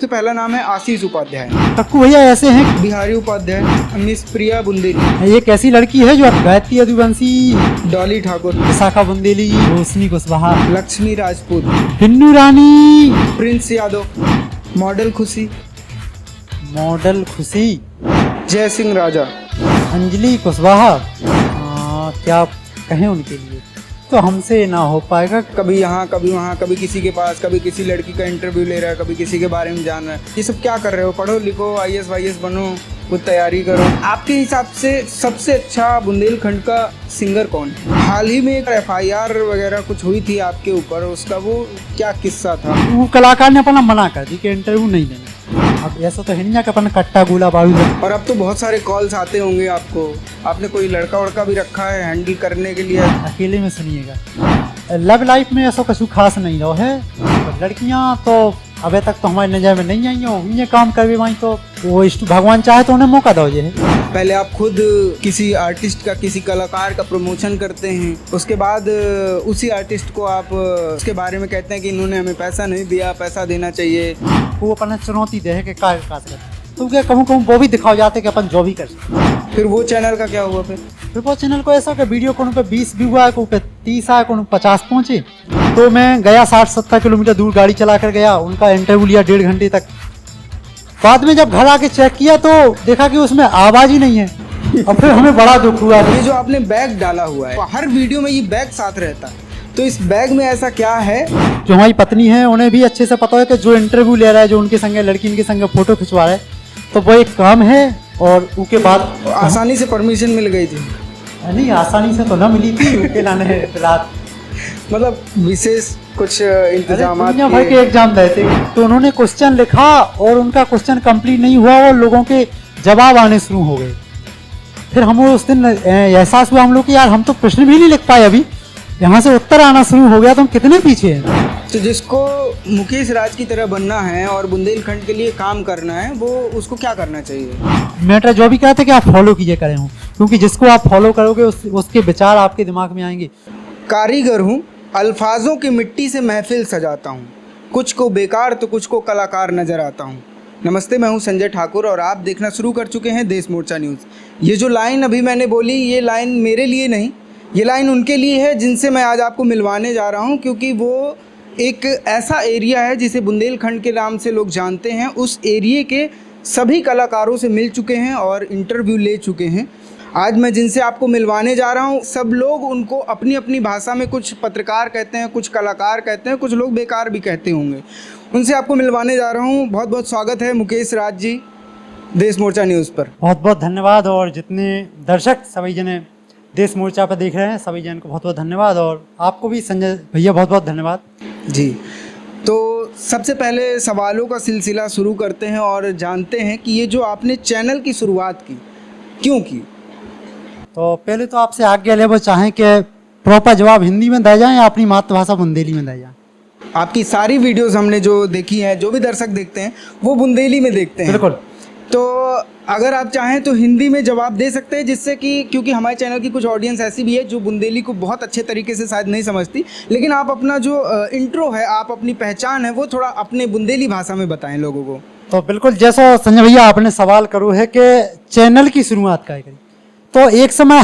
सबसे पहला नाम है आशीष उपाध्याय, कक्कू भैया ऐसे हैं। बिहारी उपाध्याय, मिस प्रिया बुंदेली, एक ऐसी लड़की है जो गायत्री यदुवंशी, डॉली ठाकुर, विशाखा बुंदेली, रोशनी कुशवाहा, लक्ष्मी राजपूत, हिन्नू रानी, प्रिंस यादव, मॉडल खुशी, जय सिंह राजा, अंजलि कुशवाहा। क्या कहें उनके लिए, तो हमसे ना हो पाएगा। कभी यहाँ कभी वहाँ, कभी किसी के पास, कभी किसी लड़की का इंटरव्यू ले रहा है, कभी किसी के बारे में जान रहा है। ये सब क्या कर रहे हो? पढ़ो लिखो, IAS वाईएस बनो, कुछ तैयारी करो। आपके हिसाब से सबसे अच्छा बुंदेलखंड का सिंगर कौन है? हाल ही में एक FIR वगैरह कुछ हुई थी आपके ऊपर, उसका वो क्या किस्सा था? वो कलाकार ने अपना मना कर दी कि इंटरव्यू नहीं देना। अब ऐसा तो है नहीं कि अपन कट्टा गोला बारूद। और अब तो बहुत सारे कॉल्स आते होंगे आपको। आपने कोई लड़का वड़का भी रखा है हैंडल करने के लिए? अकेले में सुनिएगा, लव लाइफ में ऐसा कुछ खास नहीं रहो है। लड़कियां तो अभी तक तो हमारी नजर में नहीं आई हो, ये काम कर भी वहीं तो वो भगवान चाहे तो उन्हें मौका दो। ये पहले आप खुद किसी आर्टिस्ट का, किसी कलाकार का प्रमोशन करते हैं, उसके बाद उसी आर्टिस्ट को आप उसके बारे में कहते हैं कि इन्होंने हमें पैसा नहीं दिया, पैसा देना चाहिए। वो अपन चुनौती दे है कि कार्य विकास कर, तो क्या कहूँ वो भी दिखाओ जाते कि अपन जो भी कर सकते। फिर वो चैनल का क्या हुआ? फिर वो चैनल को ऐसा कि वीडियो को पे 20 व्यू आए, को पे 30 आए, को 50 पहुंचे। तो मैं गया 60-70 किलोमीटर दूर गाड़ी चला कर गया, उनका इंटरव्यू लिया 1.5 घंटे तक। बाद में जब घर आके चेक किया तो देखा कि उसमें आवाज ही नहीं है। और फिर हमें बड़ा दुख हुआ। ये जो आपने बैग डाला हुआ है, हर वीडियो में ये बैग साथ रहता है, तो इस बैग में ऐसा क्या है? जो हमारी पत्नी है उन्हें भी अच्छे से पता है कि जो इंटरव्यू ले रहा है, जो उनके संगे लड़की इनके संगे फोटो खिंचवा रहा है, तो वो एक काम है। और उसके बाद आसानी से परमिशन मिल गई थी? नहीं, आसानी से तो ना मिली थी। उनके लाने रात मतलब विशेष कुछ इंतजाम भर के एग्जाम दिए थे, तो उन्होंने क्वेश्चन लिखा और उनका क्वेश्चन कंप्लीट नहीं हुआ और लोगों के जवाब आने शुरू हो गए। फिर हम उस दिन एहसास हुआ हम लोग कि यार हम तो प्रश्न भी नहीं लिख पाए, अभी यहाँ से उत्तर आना शुरू हो गया तो हम कितने पीछे हैं। तो जिसको मुकेश राज की तरह बनना है और बुंदेलखंड के लिए काम करना है, वो उसको क्या करना चाहिए? मैटर जो भी कहते कि आप फॉलो कीजिए करें हूँ, क्योंकि जिसको आप फॉलो करोगे उसके विचार आपके दिमाग में आएंगे। कारीगर हूँ, अल्फाजों की मिट्टी से महफिल सजाता हूँ, कुछ को बेकार तो कुछ को कलाकार नजर आता हूँ। नमस्ते, मैं हूँ संजय ठाकुर और आप देखना शुरू कर चुके हैं देश मोर्चा न्यूज़। ये जो लाइन अभी मैंने बोली, ये लाइन मेरे लिए नहीं, ये लाइन उनके लिए है जिनसे मैं आज आपको मिलवाने जा रहा हूँ, क्योंकि वो एक ऐसा एरिया है जिसे बुंदेलखंड के नाम से लोग जानते हैं। उस एरिए के सभी कलाकारों से मिल चुके हैं और इंटरव्यू ले चुके हैं। आज मैं जिनसे आपको मिलवाने जा रहा हूँ, सब लोग उनको अपनी अपनी भाषा में कुछ पत्रकार कहते हैं, कुछ कलाकार कहते हैं, कुछ लोग बेकार भी कहते होंगे। उनसे आपको मिलवाने जा रहा हूँ। बहुत बहुत स्वागत है मुकेश राज जी देश मोर्चा न्यूज़ पर। बहुत बहुत धन्यवाद। और जितने दर्शक सभी जने देश मोर्चा पर देख रहे हैं, सभी जन को बहुत बहुत धन्यवाद। और आपको भी संजय भैया बहुत बहुत धन्यवाद जी। तो सबसे पहले सवालों का सिलसिला शुरू करते हैं और जानते हैं कि ये जो आपने चैनल की शुरुआत की, क्यों की? तो पहले तो आपसे आज्ञा ले, वो चाहें कि प्रॉपर जवाब हिंदी में दिया जाए या अपनी मातृभाषा बुंदेली में दिया जाए। आपकी सारी वीडियोस हमने जो देखी हैं, जो भी दर्शक देखते हैं वो बुंदेली में देखते हैं। बिल्कुल। तो अगर आप चाहें तो हिंदी में जवाब दे सकते हैं, जिससे कि क्योंकि हमारे चैनल की कुछ ऑडियंस ऐसी भी है जो बुंदेली को बहुत अच्छे तरीके से शायद नहीं समझती, लेकिन आप अपना जो इंट्रो है, आप अपनी पहचान है, वो थोड़ा अपने बुंदेली भाषा में बताएं लोगों को। तो बिल्कुल, जैसा संजय भैया आपने सवाल करो है कि चैनल की शुरुआत क्या करी, तो एक समय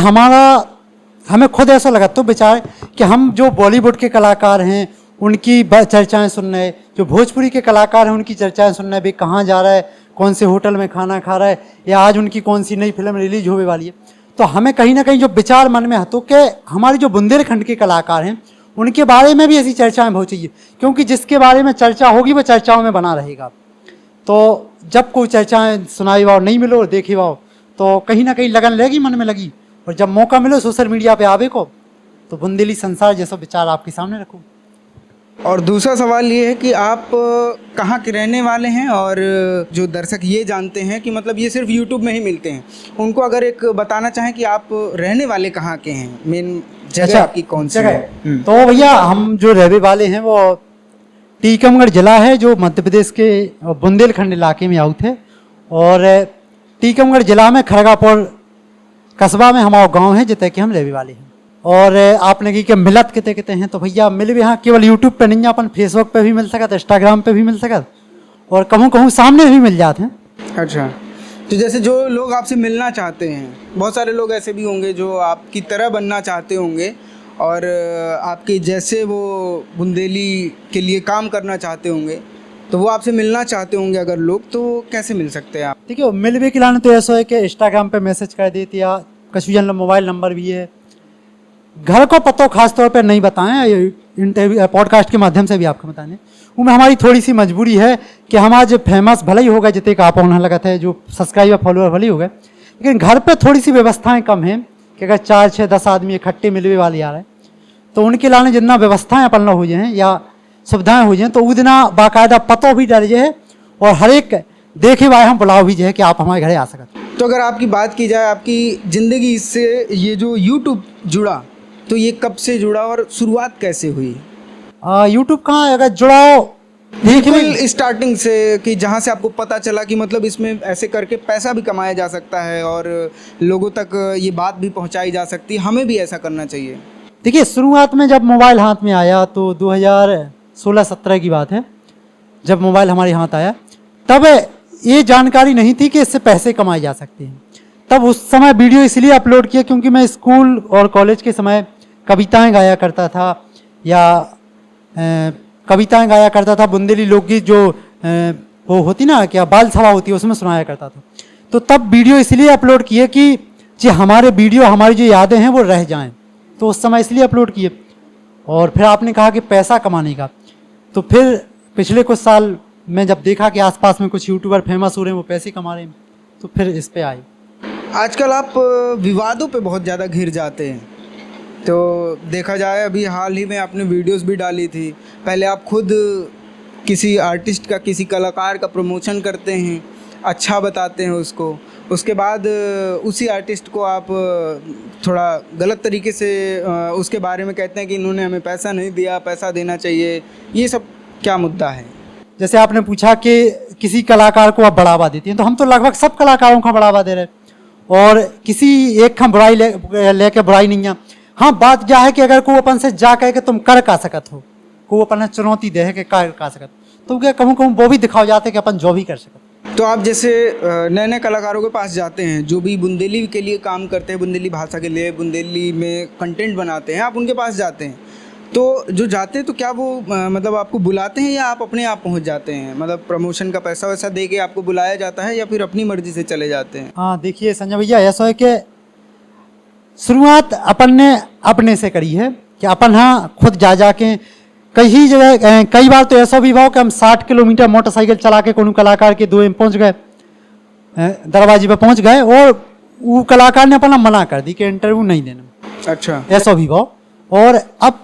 हमें खुद ऐसा लगा तो विचार कि हम जो बॉलीवुड के कलाकार हैं उनकी चर्चाएं सुन रहे, जो भोजपुरी के कलाकार हैं उनकी चर्चाएं सुन रहे, भाई कहाँ जा रहा है, कौन से होटल में खाना खा रहा है, या आज उनकी कौन सी नई फिल्म रिलीज होने वाली है। तो हमें कहीं ना कहीं जो विचार मन में तो कि हमारे जो बुंदेलखंड के कलाकार हैं उनके बारे में भी ऐसी चर्चाएं बहुत चाहिए, क्योंकि जिसके बारे में चर्चा होगी वो चर्चाओं में बना रहेगा। तो जब कोई चर्चाएं सुनाई वाओ नहीं मिलो और देखी वाओ, तो कहीं ना कहीं लगन लगी, मन में लगी, और जब मौका मिलो सोशल मीडिया पे आवे को, तो बुंदेली संसार जैसा विचार आपके सामने रखूँ। और दूसरा सवाल ये है कि आप कहाँ के रहने वाले हैं, और जो दर्शक ये जानते हैं कि मतलब ये सिर्फ यूट्यूब में ही मिलते हैं, उनको अगर एक बताना चाहें कि आप रहने वाले कहाँ के हैं, मेन जगह आपकी कौन सी है? तो भैया हम जो रहने वाले हैं वो टीकमगढ़ जिला है, जो मध्य प्रदेश के बुंदेलखंड इलाके में आउट है। और टीकमगढ़ जिला में खरगापुर कस्बा में हमारा गाँव है, जितने कि हम रहने वाले हैं। और आपने की कि मिलत किते हैं, तो भैया मिल भी हाँ केवल यूट्यूब पे नहीं, अपन फेसबुक पे भी मिल सकत, इंस्टाग्राम पे भी मिल सकत, और कहूँ कहूँ सामने भी मिल जाते हैं। अच्छा, तो जैसे जो लोग आपसे मिलना चाहते हैं, बहुत सारे लोग ऐसे भी होंगे जो आपकी तरह बनना चाहते होंगे और आपके जैसे वो बुंदेली के लिए काम करना चाहते होंगे, तो वो आपसे मिलना चाहते होंगे अगर लोग, तो कैसे मिल सकते हैं आप? देखिए मिल भी खिलाने तो ऐसा है कि इंस्टाग्राम पे मैसेज कर देती या कछु जन मोबाइल नंबर भी है। घर को पतो खास तौर पे नहीं बताएं, इंटरव्यू पॉडकास्ट के माध्यम से भी आपको बताने उनमें हमारी थोड़ी सी मजबूरी है कि हम आज फेमस भले ही हो गए, जितने का आप होने लगा थे, जो सब्सक्राइबर फॉलोअर भले ही हो गए, लेकिन घर पे थोड़ी सी व्यवस्थाएं कम हैं कि अगर 4, 6, 10 आदमी इकट्ठे मिलवे वाले आ रहे हैं तो उनके लाने जितना व्यवस्थाएं अपन हो जाए या सुविधाएं हो जाए तो उतना बाकायदा पतो भी डर जाए और हर एक देखे भाई हम बुलाओ भी जाए कि आप हमारे घरे आ सकते। तो अगर आपकी बात की जाए आपकी ज़िंदगी से ये जो यूट्यूब जुड़ा, तो ये कब से जुड़ा और शुरुआत कैसे हुई? यूट्यूब कहाँ अगर जुड़ाओ बिल्कुल स्टार्टिंग से, कि जहाँ से आपको पता चला कि मतलब इसमें ऐसे करके पैसा भी कमाया जा सकता है और लोगों तक ये बात भी पहुँचाई जा सकती है, हमें भी ऐसा करना चाहिए। देखिए शुरुआत में जब मोबाइल हाथ में आया तो 2016-17 की बात है, जब मोबाइल हमारे हाथ आया तब ये जानकारी नहीं थी कि इससे पैसे कमाए जा सकते हैं। तब उस समय वीडियो इसलिए अपलोड किया क्योंकि मैं स्कूल और कॉलेज के समय कविताएं गाया करता था या कविताएं गाया करता था, बुंदेली लोकगीत जो वो होती ना क्या बाल सभा होती है उसमें सुनाया करता था। तो तब वीडियो इसलिए अपलोड किए कि जी हमारे वीडियो हमारी जो यादें हैं वो रह जाएं, तो उस समय इसलिए अपलोड किए। और फिर आपने कहा कि पैसा कमाने का, तो फिर पिछले कुछ साल में जब देखा कि आसपास में कुछ यूट्यूबर फेमस हो रहे हैं, वो पैसे कमा रहे हैं, तो फिर इस पे आए। आजकल आप विवादों पे बहुत ज़्यादा घिर जाते हैं, तो देखा जाए अभी हाल ही में आपने वीडियोस भी डाली थी। पहले आप खुद किसी आर्टिस्ट का, किसी कलाकार का प्रमोशन करते हैं, अच्छा बताते हैं उसको, उसके बाद उसी आर्टिस्ट को आप थोड़ा गलत तरीके से उसके बारे में कहते हैं कि इन्होंने हमें पैसा नहीं दिया, पैसा देना चाहिए। ये सब क्या मुद्दा है? जैसे आपने पूछा कि किसी कलाकार को आप बढ़ावा देती हैं, तो हम तो लगभग सब कलाकारों का बढ़ावा दे रहे हैं और किसी एक का बुराई लेके बुराई नहीं है। हाँ बात क्या है कि अगर कोई अपन से जा कह के तुम कर का सकत हो, कोई अपन चुनौती दे है कि कर का सकत, तो क्या कहूँ कहूँ वो भी दिखाओ जाते कि अपन जो भी कर सकते। तो आप जैसे नए नए कलाकारों के पास जाते हैं जो भी बुंदेली के लिए काम करते हैं, बुंदेली भाषा के लिए, बुंदेली में कंटेंट बनाते हैं, आप उनके पास जाते हैं, तो जो जाते हैं तो क्या वो मतलब आपको बुलाते हैं या आप अपने आप पहुंच जाते हैं? मतलब प्रमोशन का पैसा वैसा दे के आपको बुलाया जाता है या फिर अपनी मर्जी से चले जाते हैं? हाँ देखिए संजय भैया, ऐसा है कि शुरुआत अपन ने अपने से करी है कि अपन हाँ खुद जा के कई जगह, कई बार तो ऐसा भी हुआ कि हम 60 किलोमीटर मोटरसाइकिल चला के कोनो कलाकार के दुए में पहुँच गए, दरवाजे पे पहुँच गए और वो कलाकार ने अपना मना कर दी कि इंटरव्यू नहीं देना। अच्छा, ऐसा भी हुआ। और अब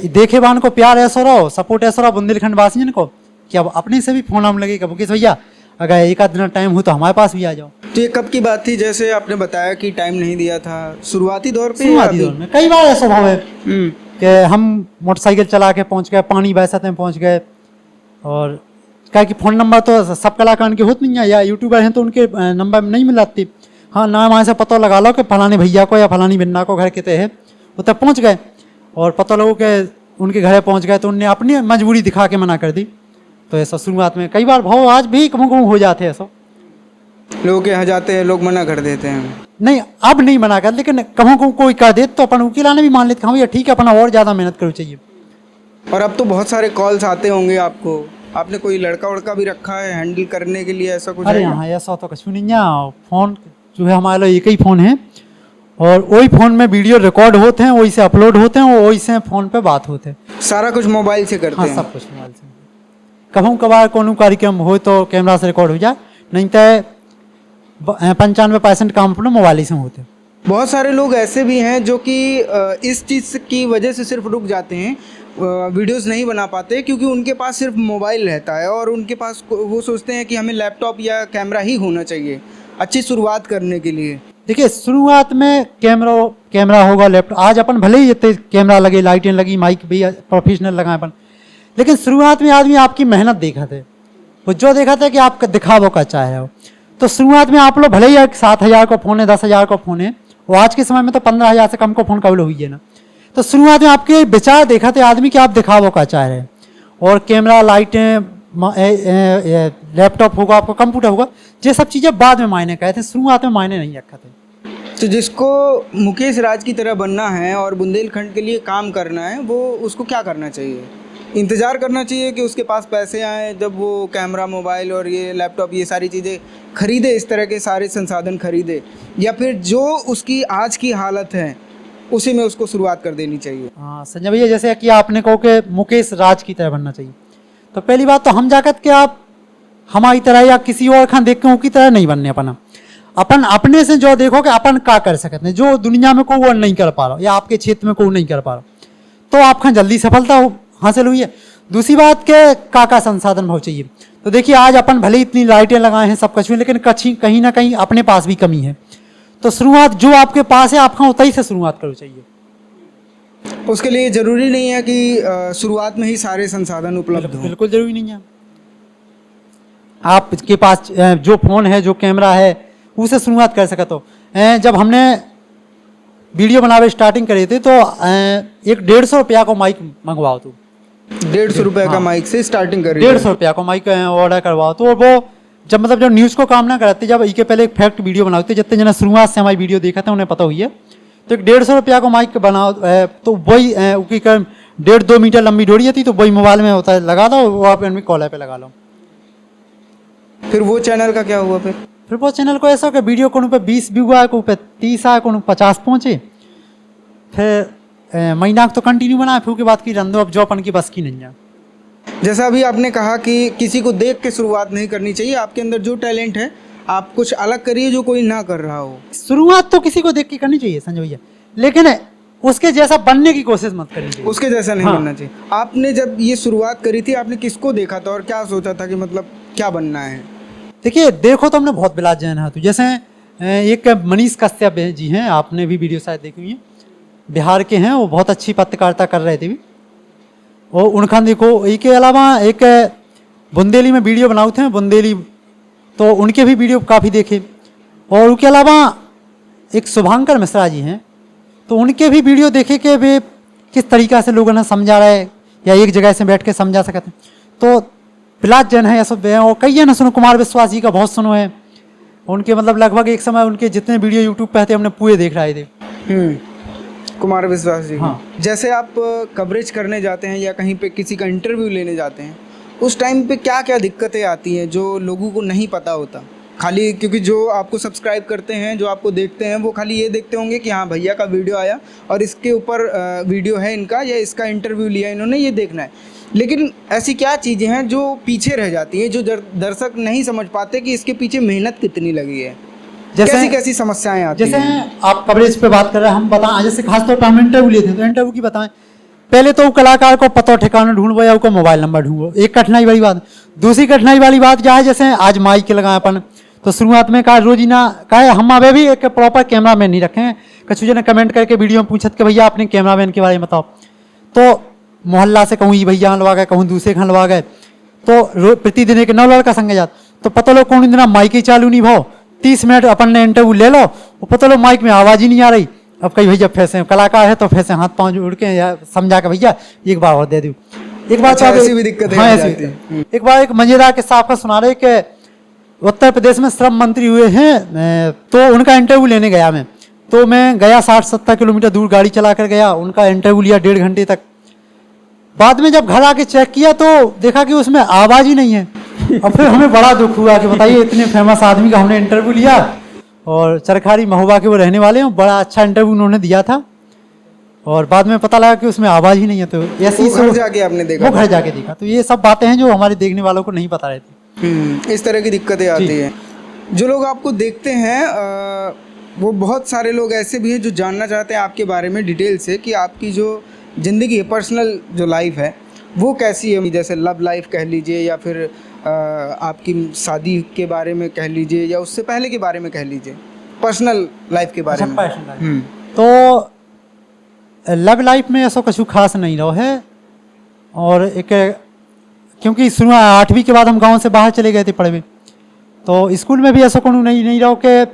देखे बान को प्यार ऐसा रहो, सपोर्ट ऐसा रहो बुंदेलखंड वासियों को कि अब अपने से भी फोन हम लगेगा मुकेश भैया अगर एक आध दिन टाइम हो तो हमारे पास भी आ जाओ। तो ये कब की बात थी? जैसे आपने बताया कि टाइम नहीं दिया था, शुरुआती दौर पे? शुरुआती दौर में कई बार ऐसा भाव है कि हम मोटरसाइकिल चला के पहुंच गए, पानी बहसत में पहुंच गए, और क्या कि फ़ोन नंबर तो सब कलाकार के होते नहीं है या यूट्यूबर हैं तो उनके नंबर नहीं मिलाती। हाँ नाम वहाँ से पता लगा लो कि फलाने भैया को या फलानी बिन्ना को घर कितने है, वो तक पहुँच गए और पता लगो कि उनके घरे पहुँच गए तो उनने अपनी मजबूरी दिखा के मना कर दी। तो ऐसा शुरुआत में कई बार भाव आज भी कहूँ कहूँ हो जाते हैं। ऐसा लोग के यहाँ जाते हैं, लोग मना कर देते हैं। नहीं अब नहीं मना कर, लेकिन कहूँ कहूँ कोई कर दे तो अपन वकीलाने भी मान लेते हाँ भैया ठीक है अपना और ज़्यादा मेहनत करो चाहिए। और अब तो बहुत सारे कॉल्स आते होंगे आपको, आपने कोई लड़का वड़का भी रखा है हैंडल करने के लिए, ऐसा कुछ? अरे हाँ ऐसा तो कुछ नहीं है, फ़ोन जो है हमारे लिए एक ही फ़ोन है और वही फ़ोन में वीडियो रिकॉर्ड होते हैं, वही से अपलोड होते हैं और वही से फ़ोन पे बात होते हैं। सारा कुछ मोबाइल से करते हैं? हाँ सब कुछ मोबाइल से। कभी कभार कोनो कार्यक्रम हो तो कैमरा से रिकॉर्ड हो जाए, नहीं तो 95% काम अपने मोबाइल से होते हैं। बहुत सारे लोग ऐसे भी हैं जो कि इस चीज़ की वजह से सिर्फ रुक जाते हैं, वीडियोस नहीं बना पाते क्योंकि उनके पास सिर्फ मोबाइल रहता है और उनके पास वो सोचते हैं कि हमें लैपटॉप या कैमरा ही होना चाहिए अच्छी शुरुआत करने के लिए। देखिए शुरुआत में कैमरा होगा, लैपटॉप, आज अपन भले ही इतने कैमरा लगे, लाइटें लगी, माइक भी प्रोफेशनल लगाए अपन, लेकिन शुरुआत में आदमी आपकी मेहनत देखा थे, वो जो देखा था कि आप दिखावो का चाह रहे हो। तो शुरुआत में आप लोग भले ही 7,000 का फ़ोन है, 10,000 का फ़ोन है, और आज के समय में तो 15,000 से कम का फ़ोन कब हुई है ना। तो शुरुआत में आपके विचार देखा थे आदमी कि आप दिखावो का चाह रहे हैं, और कैमरा, लाइटें, लैपटॉप होगा, आपका कंप्यूटर होगा, ये सब चीज़ें बाद में मायने कहते हैं, शुरुआत में मायने नहीं रखा थे। तो जिसको मुकेश राज की तरह बनना है और बुंदेलखंड के लिए काम करना है, वो उसको क्या करना चाहिए? इंतज़ार करना चाहिए कि उसके पास पैसे आए, जब वो कैमरा, मोबाइल और ये लैपटॉप, ये सारी चीज़ें खरीदे, इस तरह के सारे संसाधन खरीदे, या फिर जो उसकी आज की हालत है उसी में उसको शुरुआत कर देनी चाहिए? हाँ संजय भैया, जैसे कि आपने कहो कि मुकेश राज की तरह बनना चाहिए, तो पहली बात तो हम जाकर के आप हमारी तरह या किसी और खान देख के उनकी तरह नहीं बनने अपन अपने से जो देखो कि अपन का कर सकते हैं, जो दुनिया में को वो नहीं कर पा रहा या आपके क्षेत्र में को नहीं कर पा रहा, तो आप खान जल्दी सफलता हासिल हुई है। दूसरी बात के का संसाधन भाव चाहिए, तो देखिए आज अपन भले इतनी लाइटें लगाए हैं, सब कुछ में, लेकिन कहीं ना कहीं अपने पास भी कमी है। तो शुरुआत जो आपके पास है आपका उतना ही से शुरुआत करो चाहिए। उसके लिए ज़रूरी नहीं है कि शुरुआत में ही सारे संसाधन उपलब्ध हों। बिल्कुल जरूरी नहीं है। आपके पास जो फ़ोन है, जो कैमरा है, उससे शुरुआत कर सकते हो। जब हमने वीडियो बनावे स्टार्टिंग करे थे तो एक 150 रुपया को माइक मंगवाओ, तो 150 रुपये का माइक से स्टार्टिंग करी? 150 रुपया को माइक ऑर्डर करवाओ, तो वो जब मतलब जब न्यूज़ को काम ना कराते, जब इसके पहले एक फैक्ट वीडियो बनाते, जितने जना शुरुआत से हमारी वीडियो देखा था उन्हें पता हुई है, तो एक 150 रुपया को माइक बनाओ, तो वही 1.5-2 मीटर लंबी डोरी थी, तो वही मोबाइल में होता है, लगा दो, वो आप कॉलर पे लगा लो। फिर वो चैनल का क्या हुआ? फिर वो चैनल को ऐसा हो कि वीडियो को पे 20 व्यू आए, को पे 30 आए, को 50 पहुँचे, फिर महीना तो कंटिन्यू बनाए, फिर उसके बाद की रंदो अब जो अपन की बस की नहीं है। जैसा अभी आपने कहा कि किसी को देख के शुरुआत नहीं करनी चाहिए, आपके अंदर जो टैलेंट है आप कुछ अलग करिए जो कोई ना कर रहा हो। शुरुआत तो किसी को देख के करनी चाहिए संजय भैया, लेकिन उसके जैसा बनने की कोशिश मत करनी चाहिए। उसके जैसा नहीं बनना चाहिए। आपने जब ये शुरुआत करी थी, आपने किसको देखा था और क्या सोचा था कि मतलब क्या बनना है? देखिए, देखो तो हमने बहुत बिलाज जैन है, तो जैसे एक मनीष कश्यप जी हैं, आपने भी वीडियो शायद देखी हुई है, बिहार के हैं, वो बहुत अच्छी पत्रकारिता कर रहे थे भी, और उनका देखो। इसके अलावा एक बुंदेली में वीडियो बनाए थे, बुंदेली, तो उनके भी वीडियो काफ़ी देखे। और उसके अलावा एक शुभांकर मिश्रा जी हैं, तो उनके भी वीडियो देखे कि वे किस तरीक़ा से लोगों ने समझा रहे या एक जगह से बैठ के समझा सकते। तो बिलाज जैन है, ये सब हैं, और कई है ना, सुनो कुमार विश्वास जी का बहुत सुनो है, उनके मतलब लगभग एक समय उनके जितने वीडियो यूट्यूब पे थे हमने पूरे देख रहे थे। कुमार विश्वास जी। हाँ। जैसे आप कवरेज करने जाते हैं या कहीं पे किसी का इंटरव्यू लेने जाते हैं, उस टाइम पे क्या क्या दिक्कतें आती हैं जो लोगों को नहीं पता होता? खाली क्योंकि जो आपको सब्सक्राइब करते हैं, जो आपको देखते हैं, वो खाली ये देखते होंगे कि हाँ भैया का वीडियो आया और इसके ऊपर वीडियो है इनका, या इसका इंटरव्यू लिया इन्होंने, ये देखना है। लेकिन ऐसी क्या चीज़ें हैं जो पीछे रह जाती हैं, जो दर्शक नहीं समझ पाते कि इसके पीछे मेहनत कितनी लगी है? कैसी कैसी समस्याएं आती हैं? जैसे आप कवरेज पे बात कर रहे हैं, हम बताएं, जैसे खासतौर पर हम इंटरव्यू लेते हैं, तो इंटरव्यू की बताएं, पहले तो कलाकार को पता ठिकाना ढूंढो या उसका मोबाइल नंबर ढूंढो, एक कठिनाई वाली बात। दूसरी कठिनाई वाली बात क्या है, जैसे आज माइक के लगाए अपन, तो शुरुआत में कहा रोजीना कहा हम अभी भी एक प्रॉपर कैमरा मैन नहीं रखे हैं। कछु जने कमेंट करके वीडियो में पूछत कि भैया अपने कैमरा मैन के बारे में बताओ, तो मोहल्ला से कहूँ भैया लवा गए, कहूँ दूसरे खान लवा गए, तो प्रतिदिन एक 9 लड़का संगे जात, तो पता लो कौन दिन माइक ही चालू नहीं भाव, 30 मिनट अपन ने इंटरव्यू ले लो, वो पता लो माइक में आवाज़ ही नहीं आ रही। अब कहीं भैया फैसे कलाकार है तो फैसे हाथ पाँव जोड़ के या समझा के भैया एक बार और दे दूँ। एक बार ऐसी भी दिक्कत है? हाँ, ऐसी। एक बार एक मजेदार किस्सा आपका सुना रहे कि उत्तर प्रदेश में श्रम मंत्री हुए हैं, तो उनका इंटरव्यू लेने गया मैं, तो मैं गया 60-70 किलोमीटर दूर गाड़ी चला कर गया, उनका इंटरव्यू लिया 1.5 घंटे तक। बाद में जब घर आके चेक किया तो देखा कि उसमें आवाज़ ही नहीं है। और फिर हमें बड़ा दुख हुआ कि बताइए इतने फेमस आदमी का हमने इंटरव्यू लिया, और चरखारी महोबा के वो रहने वाले हैं, बड़ा अच्छा इंटरव्यू उन्होंने दिया था, और बाद में पता लगा कि उसमें आवाज़ ही नहीं है। तो ऐसी घर जाके आपने देखा? वो घर जाके देखा। तो ये सब बातें हैं जो हमारे देखने वालों को नहीं पता रहती। इस तरह की दिक्कतें आती हैं। जो लोग आपको देखते हैं वो बहुत सारे लोग ऐसे भी हैं जो जानना चाहते हैं आपके बारे में डिटेल से कि आपकी जो ज़िंदगी है, पर्सनल जो लाइफ है, वो कैसी है। जैसे लव लाइफ कह लीजिए, या फिर आपकी शादी के बारे में कह लीजिए, या उससे पहले के बारे में कह लीजिए, पर्सनल लाइफ के बारे में। तो लव लाइफ में ऐसा कुछ खास नहीं रहा है, और एक क्योंकि शुरू 8वीं के बाद हम गांव से बाहर चले गए थे पढ़ने, तो स्कूल में भी ऐसा कोनो नहीं रहा कि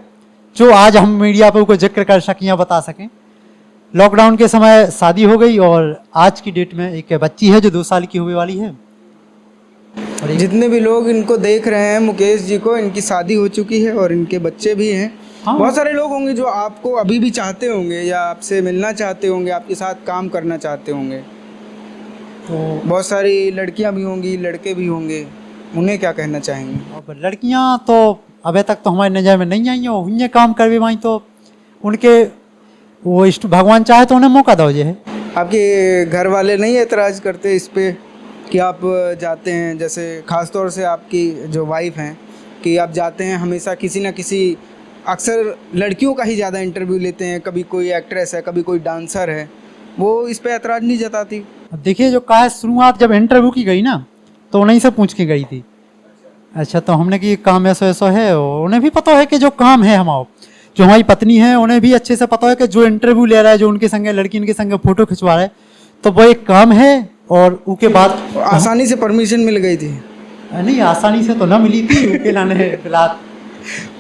जो आज हम मीडिया पर उसको जिक्र कर सकें या बता सकें। लॉकडाउन के समय शादी हो गई, और आज की डेट में एक बच्ची है जो 2 साल की होने वाली है। और एक- जितने भी लोग इनको देख रहे हैं मुकेश जी को, इनकी शादी हो चुकी है और इनके बच्चे भी हैं। हाँ। बहुत सारे लोग होंगे जो आपको अभी भी चाहते होंगे या आपसे मिलना चाहते होंगे, आपके साथ काम करना चाहते होंगे। तो बहुत सारी लड़कियां भी होंगी, लड़के भी होंगे, उन्हें क्या कहना चाहेंगे? अब लड़कियां तो अभी तक तो हमारी नज़र में नहीं आई हो, उन्हें काम कर भी वहीं तो उनके वो भगवान चाहे तो उन्हें मौका दो जे है। आपके घर वाले नहीं एतराज़ करते इस पे कि आप जाते हैं, जैसे ख़ास तौर से आपकी जो वाइफ हैं, कि आप जाते हैं हमेशा किसी ना किसी, अक्सर लड़कियों का ही ज़्यादा इंटरव्यू लेते हैं, कभी कोई एक्ट्रेस है, कभी कोई डांसर है, वो इस पे एतराज़ नहीं जताती? अब देखिए जो कहा है, शुरुआत जब इंटरव्यू की गई ना तो उन्हीं से पूछ के गई थी। अच्छा, तो हमने कि काम ऐसा ऐसा है, और उन्हें भी पता है कि जो काम है हमारा, जो हमारी पत्नी है उन्हें भी अच्छे से पता है कि जो इंटरव्यू ले रहा है, जो उनके संग लड़की उनके संग फोटो खिंचवा रहा है, तो वो एक काम है। और उसके बाद आसानी से परमिशन मिल गई थी? नहीं, आसानी से तो ना मिली थी, उसके लाने फिलहाल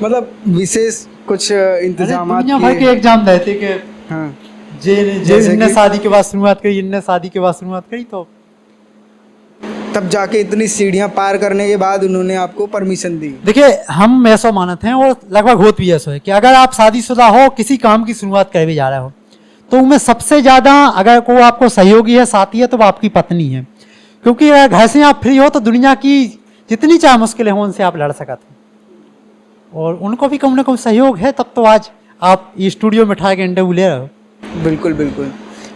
मतलब विशेष कुछ इंतजाम दुनिया भर के एग्जाम देते कि हाँ, जे इनने शादी के बाद शुरुआत करी, इनने शादी के बाद शुरुआत करी, तो तब जाके इतनी सीढ़ियां पार करने के बाद उन्होंने आपको परमिशन दी। देखिए हम ऐसा मानते हैं और लगभग होत भी ऐसा है कि अगर आप शादीशुदा हो, किसी काम की शुरुआत कर भी जा रहे हो, तो उनमें सबसे ज़्यादा अगर कोई आपको सहयोगी है, साथी है, तो वो आपकी पत्नी है। क्योंकि अगर घर से आप फ्री हो तो दुनिया की जितनी चाहे मुश्किलें हो उनसे आप लड़ सकते हो, और उनको भी कम ना कम सहयोग है, तब तो आज आप ये स्टूडियो में ठा के इंटरव्यू ले रहे हो। बिल्कुल बिल्कुल,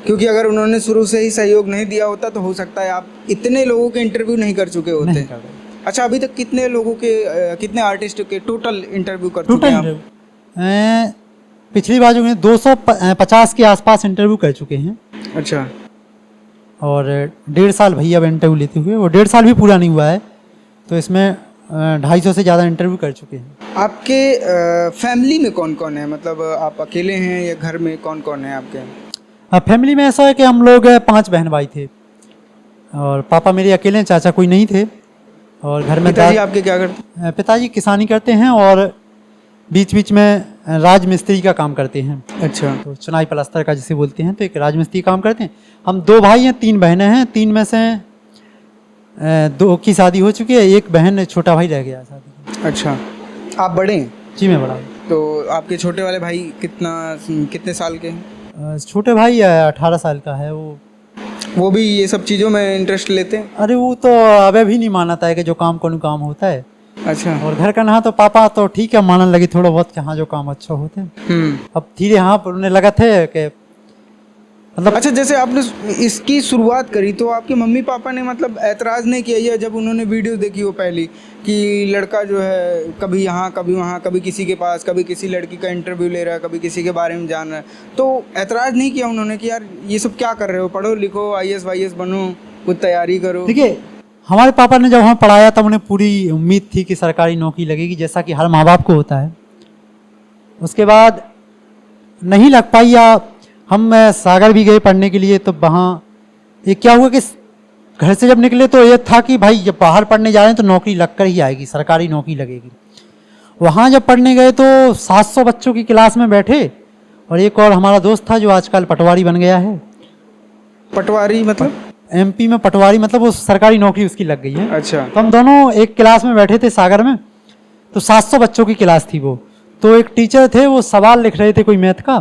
क्योंकि अगर उन्होंने शुरू से ही सहयोग नहीं दिया होता तो हो सकता है आप इतने लोगों के इंटरव्यू नहीं कर चुके होते। नहीं कर रहे। अच्छा, अभी तक कितने लोगों के कितने आर्टिस्ट के टोटल इंटरव्यू कर चुके हैं आप? टोटल पिछली बार जो है 250 के आसपास इंटरव्यू कर चुके हैं, अच्छा, और 1.5 साल भैया अब इंटरव्यू लेते हुए, और 1.5 साल भी पूरा नहीं हुआ है, तो इसमें 250 से ज़्यादा इंटरव्यू कर चुके हैं। आपके फैमिली में कौन कौन है? मतलब आप अकेले हैं या घर में कौन कौन है आपके? फैमिली में ऐसा है कि हम लोग 5 बहन भाई थे, और पापा मेरे अकेले हैं, चाचा कोई नहीं थे, और घर में पिताजी आपके क्या करते? पिताजी किसानी करते हैं, और बीच बीच में राजमिस्त्री का काम करते हैं। अच्छा, तो चुनाई प्लास्टर का जिसे बोलते हैं, तो एक राजमिस्त्री काम करते हैं। हम 2 भाई हैं, 3 बहनें हैं, 3 में से 2 की शादी हो चुकी है, एक बहन छोटा भाई रह गया शादी। अच्छा, आप बड़े हैं? जी मैं बड़ा हूँ। तो आपके छोटे वाले भाई कितने साल के हैं? छोटे भाई 18 साल का है वो भी ये सब चीज़ों में इंटरेस्ट लेते हैं? अरे वो तो अबे भी नहीं मानता है कि जो काम को काम होता है। अच्छा, और घर का नहा तो पापा तो ठीक है मानने लगे थोड़ा बहुत कि हाँ जो काम अच्छा होते हैं। अब धीरे हाँ उन्हें लगा थे कि मतलब अच्छा, जैसे आपने इसकी शुरुआत करी तो आपके मम्मी पापा ने मतलब ऐतराज़ नहीं किया, या जब उन्होंने वीडियो देखी हो पहली कि लड़का जो है कभी यहाँ कभी वहाँ, कभी किसी के पास, कभी किसी लड़की का इंटरव्यू ले रहा है, कभी किसी के बारे में जान रहा है, तो ऐतराज़ नहीं किया उन्होंने कि यार ये सब क्या कर रहे हो, पढ़ो लिखो, IAS वाईएस बनो, कुछ तैयारी करो? देखिए हमारे पापा ने जब हमें पढ़ाया तब उन्हें पूरी उम्मीद थी कि सरकारी नौकरी लगेगी, जैसा कि हर माँ बाप को होता है। उसके बाद नहीं लग पाई, या हम सागर भी गए पढ़ने के लिए, तो वहाँ ये क्या हुआ कि घर से जब निकले तो ये था कि भाई जब बाहर पढ़ने जा रहे हैं तो नौकरी लग कर ही आएगी, सरकारी नौकरी लगेगी। वहाँ जब पढ़ने गए तो 700 बच्चों की क्लास में बैठे, और एक और हमारा दोस्त था जो आजकल पटवारी बन गया है। पटवारी मतलब? MP में पटवारी मतलब वो सरकारी नौकरी उसकी लग गई है। अच्छा, तो हम दोनों एक क्लास में बैठे थे सागर में, तो 700 बच्चों की क्लास थी वो। तो एक टीचर थे, वो सवाल लिख रहे थे कोई मैथ का,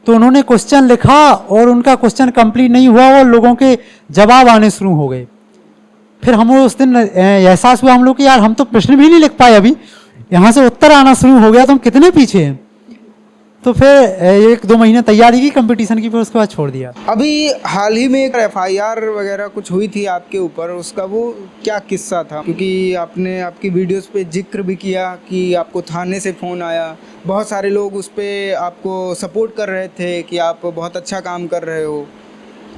तो उन्होंने क्वेश्चन लिखा और उनका क्वेश्चन कंप्लीट नहीं हुआ और लोगों के जवाब आने शुरू हो गए। फिर हम उस दिन एहसास हुआ हम लोग कि यार हम तो प्रश्न भी नहीं लिख पाए, अभी यहाँ से उत्तर आना शुरू हो गया तो हम कितने पीछे हैं। तो फिर 1-2 महीने तैयारी की कंपटीशन की, फिर उसके बाद छोड़ दिया। अभी हाल ही में एक FIR वगैरह कुछ हुई थी आपके ऊपर, उसका वो क्या किस्सा था? क्योंकि आपने आपकी वीडियोस पे जिक्र भी किया कि आपको थाने से फ़ोन आया, बहुत सारे लोग उस पर आपको सपोर्ट कर रहे थे कि आप बहुत अच्छा काम कर रहे हो,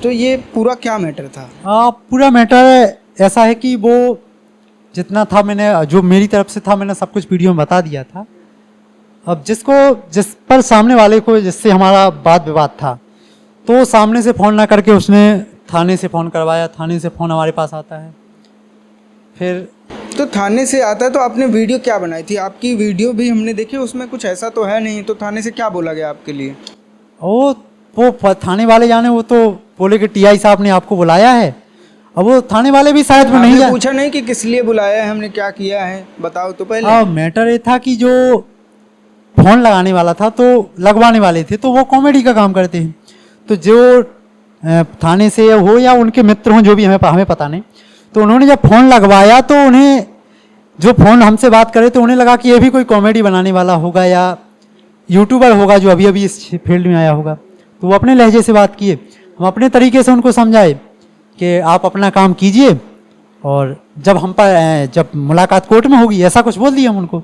तो ये पूरा क्या मैटर था? पूरा मैटर ऐसा है कि वो जितना था मैंने, जो मेरी तरफ से था, मैंने सब कुछ वीडियो में बता दिया था। अब जिस पर सामने वाले को जिससे हमारा वाद विवाद था, तो सामने से फ़ोन ना करके उसने थाने से फ़ोन करवाया, थाने से फ़ोन हमारे पास आता है। फिर तो थाने से आता है तो आपने वीडियो क्या बनाई थी? आपकी वीडियो भी हमने देखी, उसमें कुछ ऐसा तो है नहीं, तो थाने से क्या बोला गया आपके लिए? वो थाने वाले जाने, वो तो बोले कि TI साहब ने आपको बुलाया है अब वो थाने वाले भी शायद वो नहीं आपने जा पूछा नहीं कि किस लिए बुलाया है, हमने क्या किया है, बताओ तो पहले। हाँ, मैटर ये था कि जो फोन लगाने वाला था तो लगवाने वाले थे तो वो कॉमेडी का काम करते हैं, तो जो थाने से हो या उनके मित्र हों, जो भी हमें पता नहीं, तो उन्होंने जब फ़ोन लगवाया तो उन्हें जो फ़ोन हमसे बात करे तो उन्हें लगा कि ये भी कोई कॉमेडी बनाने वाला होगा या यूट्यूबर होगा जो अभी अभी इस फील्ड में आया होगा। तो वो अपने लहजे से बात किए, हम अपने तरीके से उनको समझाए कि आप अपना काम कीजिए और जब हम पर जब मुलाकात कोर्ट में होगी ऐसा कुछ बोल दिया हम उनको।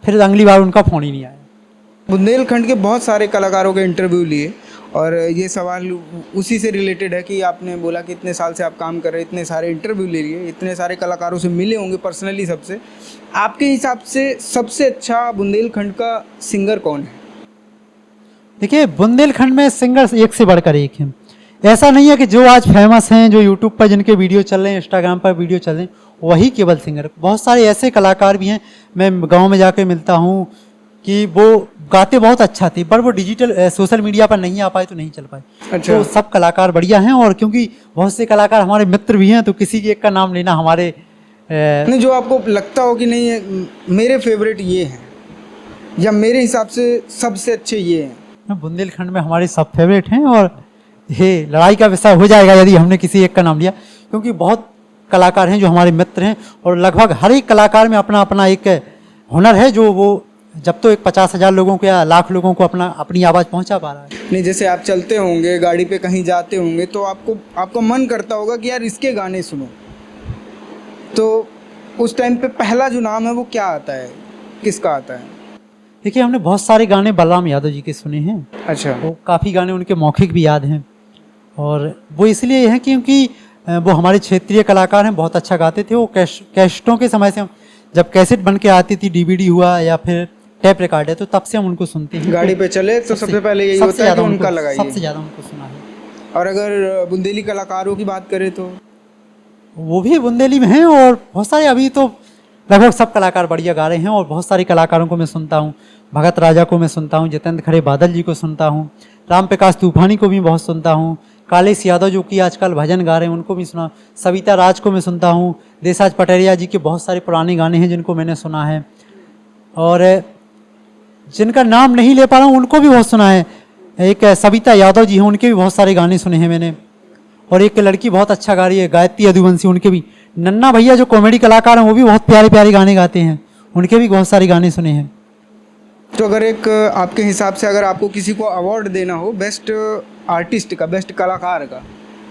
फिर अगली बार उनका फ़ोन ही नहीं आया। बुंदेलखंड के बहुत सारे कलाकारों के इंटरव्यू लिए और ये सवाल उसी से रिलेटेड है कि आपने बोला कि इतने साल से आप काम कर रहे हैं, इतने सारे इंटरव्यू ले लिए, इतने सारे कलाकारों से मिले होंगे पर्सनली सबसे, आपके हिसाब से सबसे अच्छा बुंदेलखंड का सिंगर कौन है? देखिए, बुंदेलखंड में सिंगर्स एक से बढ़कर एक हैं। ऐसा नहीं है कि जो आज फेमस हैं, जो यूट्यूब पर जिनके वीडियो चल रहे हैं, इंस्टाग्राम पर वीडियो चल रहे हैं, वही केवल सिंगर। बहुत सारे ऐसे कलाकार भी हैं, मैं गांव में जाकर मिलता हूं कि वो गाते बहुत अच्छा थे, पर वो डिजिटल सोशल मीडिया पर नहीं आ पाए तो नहीं चल पाए। अच्छा। तो सब कलाकार बढ़िया हैं, और क्योंकि बहुत से कलाकार हमारे मित्र भी हैं तो किसी एक का नाम लेना हमारे नहीं, जो आपको लगता हो कि नहीं है मेरे फेवरेट ये हैं या मेरे हिसाब से सबसे अच्छे ये हैं। बुंदेलखंड में हमारे सब फेवरेट हैं, और ये लड़ाई का विषय हो जाएगा यदि हमने किसी एक का नाम लिया, क्योंकि बहुत कलाकार हैं जो हमारे मित्र हैं, और लगभग हर एक कलाकार में अपना अपना एक हुनर है जो वो जब तो एक 50,000 लोगों को या लाख लोगों को अपनी आवाज़ पहुंचा पा रहा है। नहीं, जैसे आप चलते होंगे, गाड़ी पे कहीं जाते होंगे तो आपको मन करता होगा कि यार इसके गाने सुनो, तो उस टाइम पे पहला जो नाम है वो क्या आता है, किसका आता है? देखिए, हमने बहुत सारे गाने बलराम यादव जी के सुने हैं। अच्छा। वो काफ़ी गाने उनके मौखिक भी याद हैं, और वो इसलिए हैं क्योंकि वो हमारे क्षेत्रीय कलाकार हैं, बहुत अच्छा गाते थे। वो कैसेटों के समय से, जब कैसेट बन के आती थी, डीवीडी हुआ या फिर टेप रिकॉर्ड है, तो तब से हम उनको सुनते हैं। गाड़ी पे चले तो सबसे पहले यही होता है कि उनका लगाइए। सबसे ज़्यादा उनको सुना है। और अगर बुंदेली कलाकारों की बात करें तो वो भी बुंदेली में हैं, और बहुत सारे अभी तो लगभग सब कलाकार बढ़िया गा रहे हैं, और बहुत सारे कलाकारों को मैं सुनता हूँ। भगत राजा को मैं सुनता हूँ, जितेंद्र खरे बादल जी को सुनता हूँ, राम प्रकाश तूफानी को भी बहुत सुनता हूँ, कालेश यादव जो कि आजकल भजन गा रहे हैं उनको भी सुना, सविता राज को मैं सुनता हूँ, देसाज पटेरिया जी के बहुत सारे पुराने गाने हैं जिनको मैंने सुना है, और जिनका नाम नहीं ले पा रहा हूँ उनको भी बहुत सुना है। एक सविता यादव जी हैं, उनके भी बहुत सारे गाने सुने हैं मैंने, और एक लड़की बहुत अच्छा गा रही है, गायत्री यदुवंशी, उनके भी। नन्ना भैया जो कॉमेडी कलाकार हैं वो भी बहुत प्यारे प्यारे गाने गाते हैं, उनके भी बहुत सारे गाने सुने हैं। तो अगर एक आपके हिसाब से अगर आपको किसी को अवार्ड देना हो बेस्ट आर्टिस्ट का, बेस्ट कलाकार का,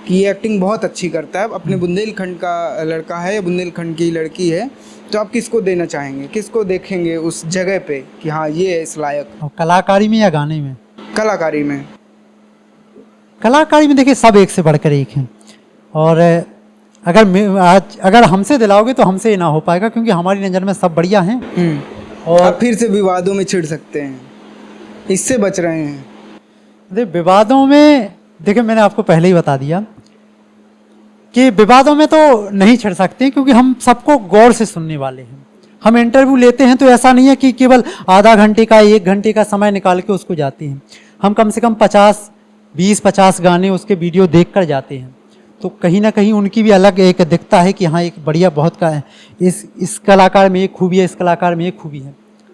कि ये एक्टिंग बहुत अच्छी करता है, अपने बुंदेलखंड का लड़का है या बुंदेलखंड की लड़की है, तो आप किसको देना चाहेंगे, किसको देखेंगे उस जगह पे कि हाँ ये है इस लायक? और कलाकारी में या गाने में? कलाकारी में। कलाकारी में देखिए सब एक से बढ़कर एक हैं, और अगर हमसे दिलाओगे तो हमसे ये ना हो पाएगा, क्योंकि हमारी नज़र में सब बढ़िया हैं। और आप फिर से विवादों में छिड़ सकते हैं, इससे बच रहे हैं। देखिए, विवादों में देखिए मैंने आपको पहले ही बता दिया कि विवादों में तो नहीं छिड़ सकते, क्योंकि हम सबको गौर से सुनने वाले हैं। हम इंटरव्यू लेते हैं तो ऐसा नहीं है कि केवल आधा घंटे का 1 घंटे का समय निकाल के उसको जाते हैं। हम कम से कम 20-50 गाने उसके वीडियो देख कर जाते हैं, तो कहीं ना कहीं उनकी भी अलग एक दिखता है कि हाँ एक बढ़िया बहुत का है, इस कलाकार में एक खूबी है, इस कलाकार में एक खूबी है,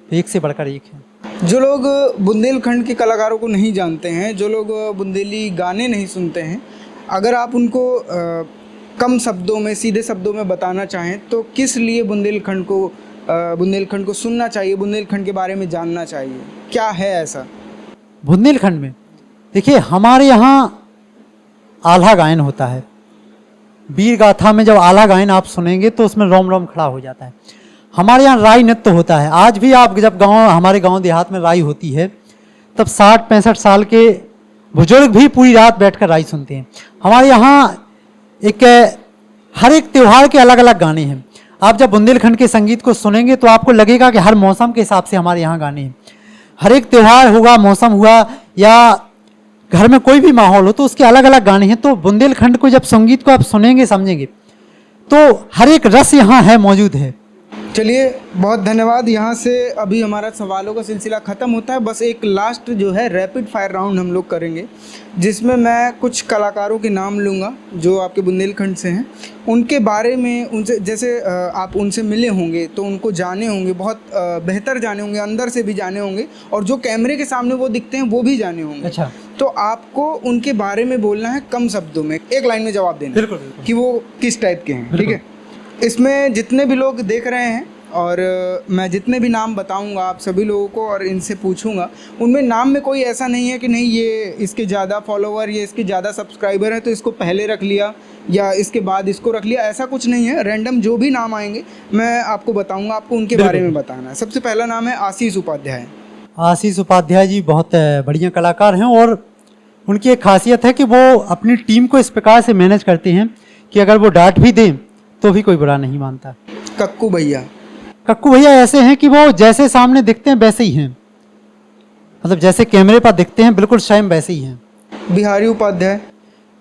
तो एक से बढ़कर एक है। जो लोग बुंदेलखंड के कलाकारों को नहीं जानते हैं, जो लोग बुंदेली गाने नहीं सुनते हैं, अगर आप उनको कम शब्दों में, सीधे शब्दों में बताना चाहें तो किस लिए बुंदेलखंड को सुनना चाहिए, बुंदेलखंड के बारे में जानना चाहिए, क्या है ऐसा? बुंदेलखंड में देखिए, हमारे यहाँ आल्हा गायन होता है। वीर गाथा में जब आल्हा गायन आप सुनेंगे तो उसमें रोम रोम खड़ा हो जाता है। हमारे यहाँ राई नृत्य होता है। आज भी आप जब हमारे गांव देहात में राई होती है, तब 60-65 साल के बुजुर्ग भी पूरी रात बैठकर राई सुनते हैं। हमारे यहाँ हर एक त्यौहार के अलग अलग गाने हैं। आप जब बुंदेलखंड के संगीत को सुनेंगे तो आपको लगेगा कि हर मौसम के हिसाब से हमारे यहाँ गाने हैं। हर एक त्यौहार होगा, मौसम हुआ, या घर में कोई भी माहौल हो, तो उसके अलग अलग गाने हैं। तो बुंदेलखंड को जब संगीत को आप सुनेंगे, समझेंगे, तो हर एक रस यहाँ है, मौजूद है। चलिए बहुत धन्यवाद। यहाँ से अभी हमारा सवालों का सिलसिला ख़त्म होता है। बस एक लास्ट जो है रैपिड फायर राउंड हम लोग करेंगे, जिसमें मैं कुछ कलाकारों के नाम लूँगा जो आपके बुंदेलखंड से हैं। उनके बारे में उनसे जैसे आप उनसे मिले होंगे तो उनको जाने होंगे, बहुत बेहतर जाने होंगे, अंदर से भी जाने होंगे, और जो कैमरे के सामने वो दिखते हैं वो भी जाने होंगे। अच्छा, तो आपको उनके बारे में बोलना है कम शब्दों में, एक लाइन में जवाब देना। बिल्कुल कि वो किस टाइप के हैं, ठीक है। इसमें जितने भी लोग देख रहे हैं और मैं जितने भी नाम बताऊंगा आप सभी लोगों को और इनसे पूछूंगा, उनमें नाम में कोई ऐसा नहीं है कि नहीं ये इसके ज़्यादा फॉलोवर, ये इसके ज़्यादा सब्सक्राइबर है तो इसको पहले रख लिया या इसके बाद इसको रख लिया, ऐसा कुछ नहीं है। रैंडम जो भी नाम आएंगे मैं आपको बताऊंगा, आपको उनके बारे में बताना है। सबसे पहला नाम है आशीष उपाध्याय। आशीष उपाध्याय जी बहुत बढ़िया कलाकार हैं और उनकी एक खासियत है कि वो अपनी टीम को इस प्रकार से मैनेज करते हैं कि अगर वो डांट भी दें तो भी कोई बुरा नहीं मानता। कक्कू भैया। कक्कू भैया ऐसे हैं कि वो जैसे सामने दिखते हैं वैसे ही हैं, मतलब जैसे कैमरे पर दिखते हैं बिल्कुल सेम वैसे ही हैं। बिहारी उपाध्याय।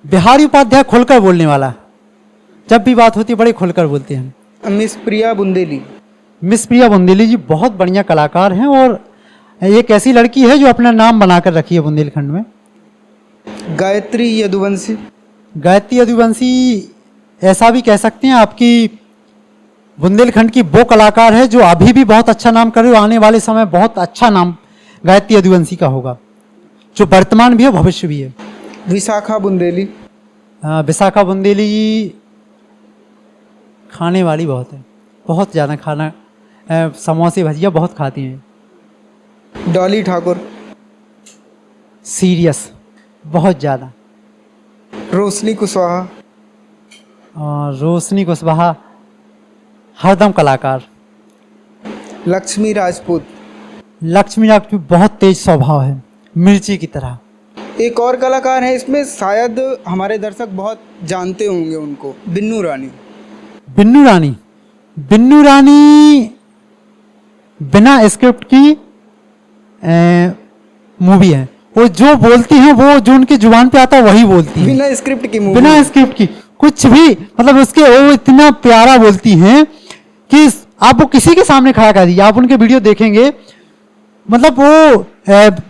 बिहारी उपाध्याय खुलकर बोलने वाला, जब भी बात होती है बड़े खुलकर बोलते हैं। मिस प्रिया बुंदेली। मिस प्रिया बुंदेली जी बहुत बढ़िया कलाकार हैं और एक ऐसी लड़की है जो अपना नाम बनाकर रखी है बुंदेलखंड में। गायत्री यदुवंशी। गायत्री यदुवंशी ऐसा भी कह सकते हैं आपकी बुंदेलखंड की वो कलाकार है जो अभी भी बहुत अच्छा नाम कर रही है, आने वाले समय बहुत अच्छा नाम गायत्री यदुवंशी का होगा, जो वर्तमान भी है भविष्य भी है। विशाखा बुंदेली। विशाखा बुंदेली खाने वाली बहुत है, बहुत ज़्यादा खाना, समोसे भजिया बहुत खाती हैं। डॉली ठाकुर। सीरियस बहुत ज़्यादा। रोशनी कुशवाहा। और रोशनी कुशवाहा हरदम कलाकार। लक्ष्मी राजपूत। लक्ष्मी राजपूत बहुत तेज स्वभाव है, मिर्ची की तरह। एक और कलाकार है इसमें, शायद हमारे दर्शक बहुत जानते होंगे उनको, बिन्नू रानी। बिन्नू रानी। बिन्नू रानी बिना स्क्रिप्ट की मूवी है, वो जो बोलती हैं वो जो उनकी जुबान पे आता है वही बोलती है, बिना स्क्रिप्ट की मूवी। बिना स्क्रिप्ट की कुछ भी, मतलब उसके वो इतना प्यारा बोलती हैं कि आप वो किसी के सामने खड़ा कर दीजिए, आप उनके वीडियो देखेंगे, मतलब वो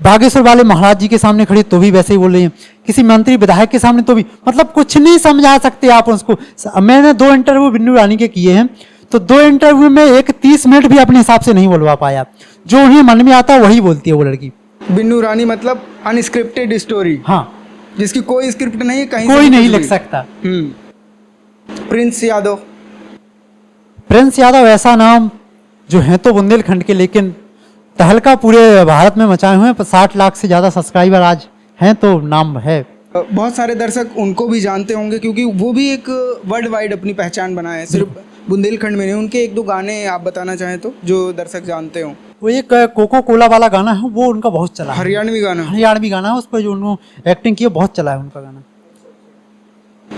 बागेश्वर वाले महाराज जी के सामने खड़ी तो भी वैसे ही बोल रही हैं, किसी मंत्री विधायक के सामने तो भी, मतलब कुछ नहीं समझा सकते आप उसको। मैंने 2 इंटरव्यू बिन्नू रानी के किए हैं, तो 2 इंटरव्यू में एक 30 मिनट भी अपने हिसाब से नहीं बोलवा पाया, जो उन्हें मन में आता है वही बोलती है वो लड़की। बिन्नू रानी मतलब अनस्क्रिप्टेड स्टोरी। हाँ, जिसकी कोई स्क्रिप्ट नहीं है, कहीं कोई से नहीं कुछ लिख भी। सकता। प्रिंस यादव। प्रिंस यादव ऐसा नाम जो है तो बुंदेलखंड के, लेकिन तहलका पूरे भारत में मचाए हुए हैं। 60 लाख से ज़्यादा सब्सक्राइबर आज हैं, तो नाम है। बहुत सारे दर्शक उनको भी जानते होंगे क्योंकि वो भी एक वर्ल्ड वाइड अपनी पहचान बनाए हैं, सिर्फ बुंदेलखंड में नहीं। उनके 1-2 गाने आप बताना चाहें तो जो दर्शक जानते हो। वो एक कोको कोला वाला गाना है, वो उनका बहुत चला है। हरियाणवी गाना। हरियाणवी गाना है, उस पर जो उन्होंने एक्टिंग की है बहुत चला है उनका गाना।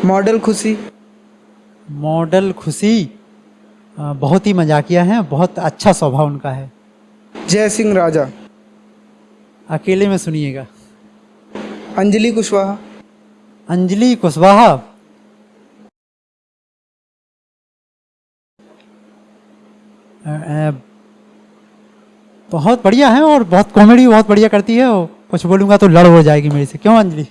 मॉडल खुशी। मॉडल खुशी बहुत ही मजाकिया है, बहुत अच्छा स्वभाव उनका है। जय सिंह राजा। अकेले में सुनिएगा। अंजलि कुशवाहा। अंजलि कुशवाहा बहुत बढ़िया है और बहुत कॉमेडी बहुत बढ़िया करती है। कुछ बोलूँगा तो लड़ हो जाएगी मेरे से, क्यों अंजलि?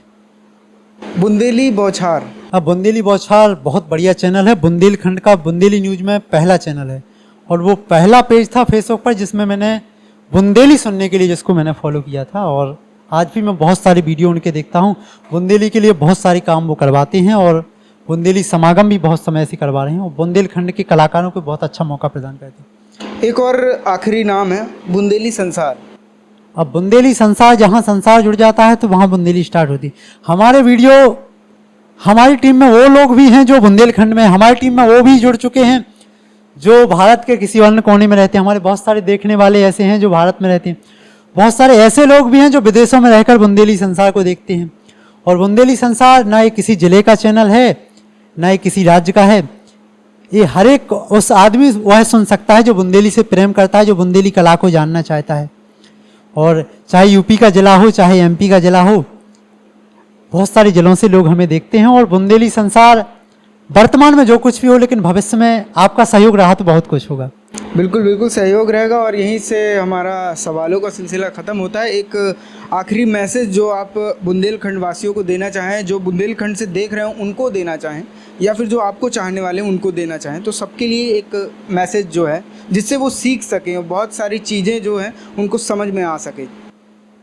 बुंदेली बौछार। अब बुंदेली बौछार बहुत बढ़िया चैनल है, बुंदेलखंड का बुंदेली न्यूज में पहला चैनल है, और वो पहला पेज था फेसबुक पर जिसमें मैंने बुंदेली सुनने के लिए जिसको मैंने फॉलो किया था, और आज भी मैं बहुत सारी वीडियो उनके देखता हूँ। बुंदेली के लिए बहुत सारे काम वो करवाते हैं और बुंदेली समागम भी बहुत समय से करवा रहे हैं, और बुंदेलखंड के कलाकारों को बहुत अच्छा मौका प्रदान करते हैं। एक और आखिरी नाम है बुंदेली संसार। अब बुंदेली संसार, जहाँ संसार जुड़ जाता है तो वहाँ बुंदेली स्टार्ट होती है। हमारे वीडियो, हमारी टीम में वो लोग भी हैं जो बुंदेलखंड में, हमारी टीम में वो भी जुड़ चुके हैं जो भारत के किसी अन्य कोने में रहते हैं। हमारे बहुत सारे देखने वाले ऐसे हैं जो भारत में रहते हैं, बहुत सारे ऐसे लोग भी हैं जो विदेशों में रहकर बुंदेली संसार को देखते हैं। और बुंदेली संसार ना ये किसी जिले का चैनल है, ना ये किसी राज्य का है, ये हर एक उस आदमी वह सुन सकता है जो बुंदेली से प्रेम करता है, जो बुंदेली कला को जानना चाहता है। और चाहे यूपी का जिला हो, चाहे एमपी का जिला हो, बहुत सारे जिलों से लोग हमें देखते हैं। और बुंदेली संसार वर्तमान में जो कुछ भी हो, लेकिन भविष्य में आपका सहयोग रहा तो बहुत कुछ होगा। बिल्कुल बिल्कुल सहयोग रहेगा और यहीं से हमारा सवालों का सिलसिला ख़त्म होता है। एक आखिरी मैसेज जो आप बुंदेलखंड वासियों को देना चाहें, जो बुंदेलखंड से देख रहे हो उनको देना चाहें, या फिर जो आपको चाहने वाले हैं उनको देना चाहें, तो सबके लिए एक मैसेज जो है जिससे वो सीख सकें और बहुत सारी चीज़ें जो हैं उनको समझ में आ सके।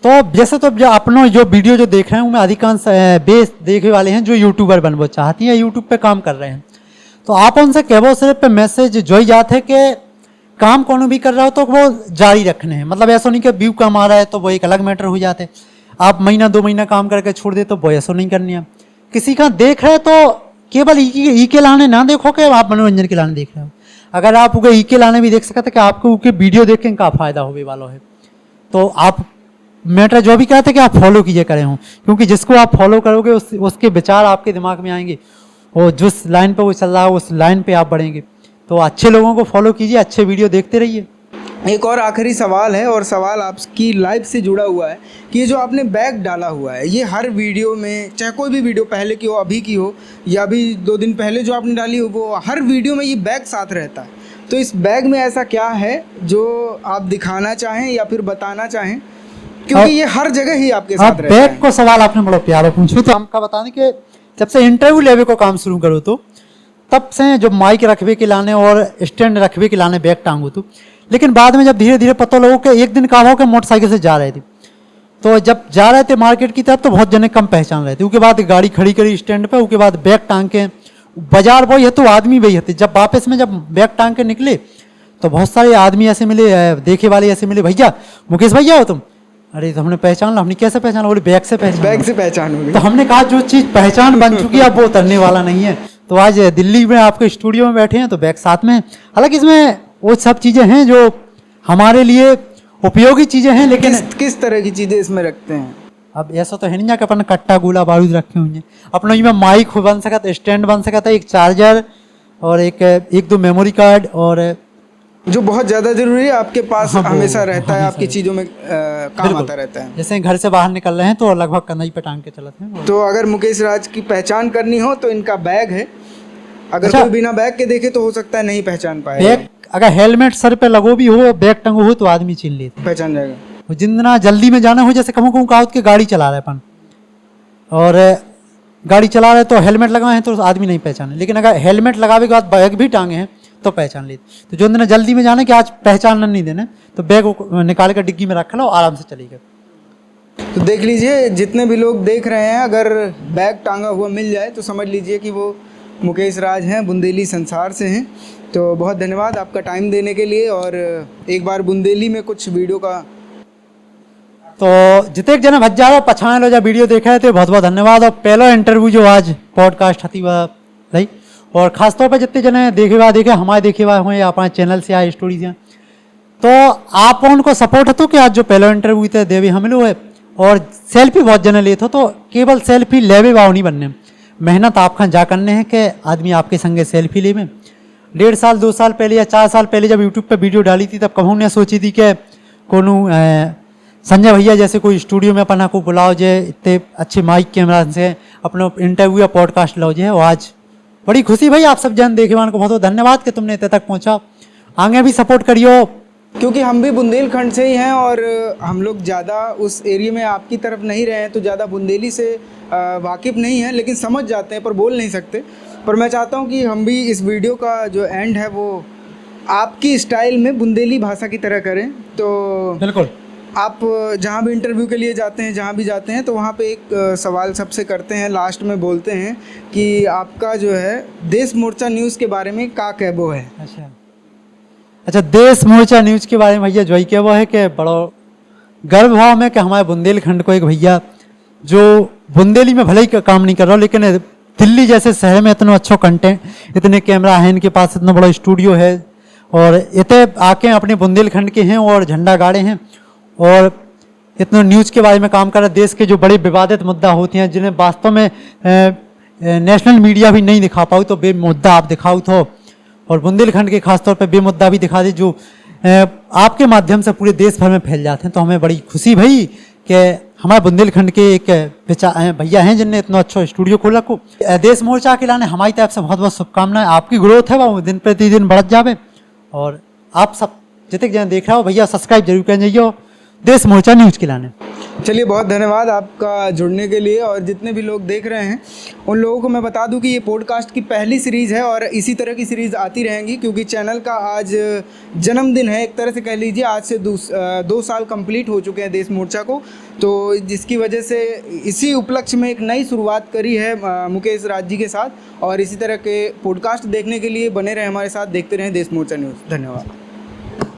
तो जैसे तो जो अपना जो वीडियो जो देख रहे हैं उनमें अधिकांश बेस देखे वाले हैं जो यूट्यूबर बनना चाहती हैं, यूट्यूब पे काम कर रहे हैं। तो आप उनसे कहबो सिर्फ मैसेज जो ही जाते है कि काम कौन भी कर रहा हो तो वो जारी रखने हैं। मतलब ऐसा नहीं कि व्यू कम आ रहा है तो वो एक अलग मैटर हो जाते, आप महीना 2 महीना काम करके छोड़ दे तो वो ऐसा नहीं करनी है। किसी का देख रहे तो केवल ई के लाने ना देखो कि आप मनोरंजन के लाने देख रहे हो। अगर आप उनके ई के लाने भी देख सकते कि आपको उनके वीडियो देख के का फायदा होने वाला है, तो आप मैटर जो भी कहते हैं कि आप फॉलो कीजिए करें हो, क्योंकि जिसको आप फॉलो करोगे उसके विचार आपके दिमाग में आएंगे और जिस लाइन पे वो चल रहा है उस लाइन पे आप बढ़ेंगे। तो अच्छे लोगों को फॉलो कीजिए, अच्छे वीडियो देखते रहिए। एक और आखिरी सवाल है, और सवाल आपकी लाइफ से जुड़ा हुआ है कि ये जो आपने बैग डाला हुआ है, ये हर वीडियो में, चाहे कोई भी वीडियो पहले की हो, अभी की हो, या अभी 2 दिन पहले जो आपने डाली हो, वो हर वीडियो में ये बैग साथ रहता है। तो इस बैग में ऐसा क्या है जो आप दिखाना चाहें या फिर बताना चाहें, क्योंकि ये हर जगह ही आपके साथ रहता है। बैग को सवाल आपने बड़ा प्यारा पूछो। तो हमका बता दें कि जब से इंटरव्यू लेवे को काम शुरू करो तो तब से जो माइक रखवे के लाने और स्टैंड रखवे के लाने बैग टांगो तो, लेकिन बाद में जब धीरे धीरे पता लगो कि एक दिन कहा हो कि मोटरसाइकिल से जा रहे थे, तो जब जा रहे थे मार्केट की तरफ तो बहुत जने कम पहचान रहे थे। उसके बाद गाड़ी खड़ी करी स्टैंड पे, उसके बाद बैग टांग के बाजार वही है तो आदमी वही है। जब वापस में जब बैग टांग के निकले तो बहुत सारे आदमी ऐसे मिले, देखे वाले ऐसे मिले, भैया मुकेश भैया हो तुम? अरे तो हमने पहचान ला। हमने कैसे पहचाना? बोले बैग से पहचान। बैग से पहचान हो गई। तो हमने कहा जो चीज़ पहचान बन चुकी है अब वो उतरने वाला नहीं है। तो आज दिल्ली में आपके स्टूडियो में बैठे हैं तो बैग साथ में है। हालांकि इसमें वो सब चीज़ें हैं जो हमारे लिए उपयोगी चीज़ें हैं, लेकिन किस तरह की चीज़ें इसमें रखते हैं? अब ऐसा तो है नहीं कि अपन कट्टा गोला बारूद रखे हुए हैं। अपना इसमें माइक बन सका था, स्टैंड बन सका था, एक चार्जर और एक 2 मेमोरी कार्ड, और जो बहुत ज़्यादा ज़रूरी है आपके पास, हाँ, हमेशा रहता है, हमेशा आपकी चीज़ों में काम बिल्कुल आता रहता है। जैसे घर से बाहर निकल रहे हैं तो लगभग कंधई पे टांग के चलते हैं। तो अगर मुकेश राज की पहचान करनी हो तो इनका बैग है। अगर अच्छा, कोई बिना बैग के देखे तो हो सकता है नहीं पहचान पाए। बैग अगर हेलमेट सर पे लगो भी हो, बैग टंगो हो तो आदमी चिन लेते, पहचान जाएगा। और जितना जल्दी में जाना हो, जैसे कहूँ कहूँ कहा कि गाड़ी चला रहे अपन और गाड़ी चला रहे तो हेलमेट लगाए हैं तो आदमी नहीं पहचाने, लेकिन अगर हेलमेट लगावे के बाद बैग भी टांगे हैं तो पहचान लेते। तो जो दिन जल्दी में जाने कि आज पहचान नहीं देने, तो बैग निकाल कर डिग्गी में रख लो, आराम से चली गए। तो देख लीजिए, जितने भी लोग देख रहे हैं, अगर बैग टांगा हुआ मिल जाए तो समझ लीजिए कि वो मुकेश राज हैं, बुंदेली संसार से हैं। तो बहुत धन्यवाद आपका टाइम देने के लिए, और एक बार बुंदेली में कुछ वीडियो का तो जिते जने भज जाओ पछाने लो जब वीडियो देखा है तो बहुत बहुत धन्यवाद। और पहला इंटरव्यू जो आज पॉडकास्ट हती वह रही, और खासतौर पर जितने जने देखे हमारे देखे हुए अपने चैनल से आए स्टोरी से, तो आप उनको सपोर्ट हतो कि आज जो पहला इंटरव्यू थे देवी हमलो है, और सेल्फी बहुत जने लेते हो, तो केवल सेल्फी लेवे वाव नहीं बनने, मेहनत आप खान जा करने हैं कि आदमी आपके संगे सेल्फी ले में। 1.5 साल 2 साल पहले या 4 साल पहले जब यूट्यूब पे वीडियो डाली थी तब कहूँ ने सोची थी कि कोनो संजय भैया जैसे कोई स्टूडियो में अपना को बुलाओ जे इतने अच्छे माइक कैमरा से अपना इंटरव्यू या पॉडकास्ट लाओ जे। और आज बड़ी खुशी भाई, आप सब जन देखे को बहुत बहुत धन्यवाद कि तुमने इतने तक पहुँचा। आगे भी सपोर्ट करियो, क्योंकि हम भी बुंदेलखंड से ही हैं और हम लोग ज़्यादा उस एरिया में आपकी तरफ नहीं रहे हैं, तो ज़्यादा बुंदेली से वाकिफ़ नहीं हैं, लेकिन समझ जाते हैं पर बोल नहीं सकते। पर मैं चाहता हूं कि हम भी इस वीडियो का जो एंड है वो आपकी स्टाइल में बुंदेली भाषा की तरह करें। तो बिल्कुल आप जहाँ भी इंटरव्यू के लिए जाते हैं, जहाँ भी जाते हैं, तो वहाँ पे एक सवाल सबसे करते हैं, लास्ट में बोलते हैं कि आपका जो है देश मोर्चा न्यूज़ के बारे में का कहबो है। अच्छा, देश मोर्चा न्यूज़ के बारे में भैया जो ही वो है कि बड़ा गर्व भाव में कि हमारे बुंदेलखंड को एक भैया जो बुंदेली में भले ही काम नहीं कर रहा हो, लेकिन दिल्ली जैसे शहर में इतना अच्छा कंटेंट, इतने कैमरा है इनके पास, इतना बड़ा स्टूडियो है, और इतने आके अपने बुंदेलखंड के हैं और झंडा गाड़े हैं, और इतना न्यूज़ के बारे में काम कर रहे हैं। देश के जो बड़े विवादित मुद्दा होते हैं जिन्हें वास्तव में नेशनल मीडिया भी नहीं दिखा पाओ, तो बे मुद्दा आप दिखाओ तो, और बुंदेलखंड के खासतौर पर बे मुद्दा भी दिखा दे जो आपके माध्यम से पूरे देश भर में फैल जाते हैं। तो हमें बड़ी खुशी भाई कि हमारे बुंदेलखंड के एक भैया हैं जिनने इतना अच्छा स्टूडियो खोला को। देश मोर्चा के लाने हमारी तरफ से बहुत बहुत शुभकामनाएं। आपकी ग्रोथ है वो दिन प्रतिदिन बढ़त जावे, और आप सब जितने जन देख रहा हो भैया सब्सक्राइब जरूर कर जाइए देश मोर्चा न्यूज़ के लाने। चलिए, बहुत धन्यवाद आपका जुड़ने के लिए। और जितने भी लोग देख रहे हैं उन लोगों को मैं बता दूं कि ये पॉडकास्ट की पहली सीरीज़ है और इसी तरह की सीरीज़ आती रहेंगी, क्योंकि चैनल का आज जन्मदिन है, एक तरह से कह लीजिए। आज से 2 साल कंप्लीट हो चुके हैं देश मोर्चा को, तो जिसकी वजह से इसी उपलक्ष्य में एक नई शुरुआत करी है मुकेश राज जी के साथ। और इसी तरह के पॉडकास्ट देखने के लिए बने रहें हमारे साथ, देखते रहें देश मोर्चा न्यूज़। धन्यवाद।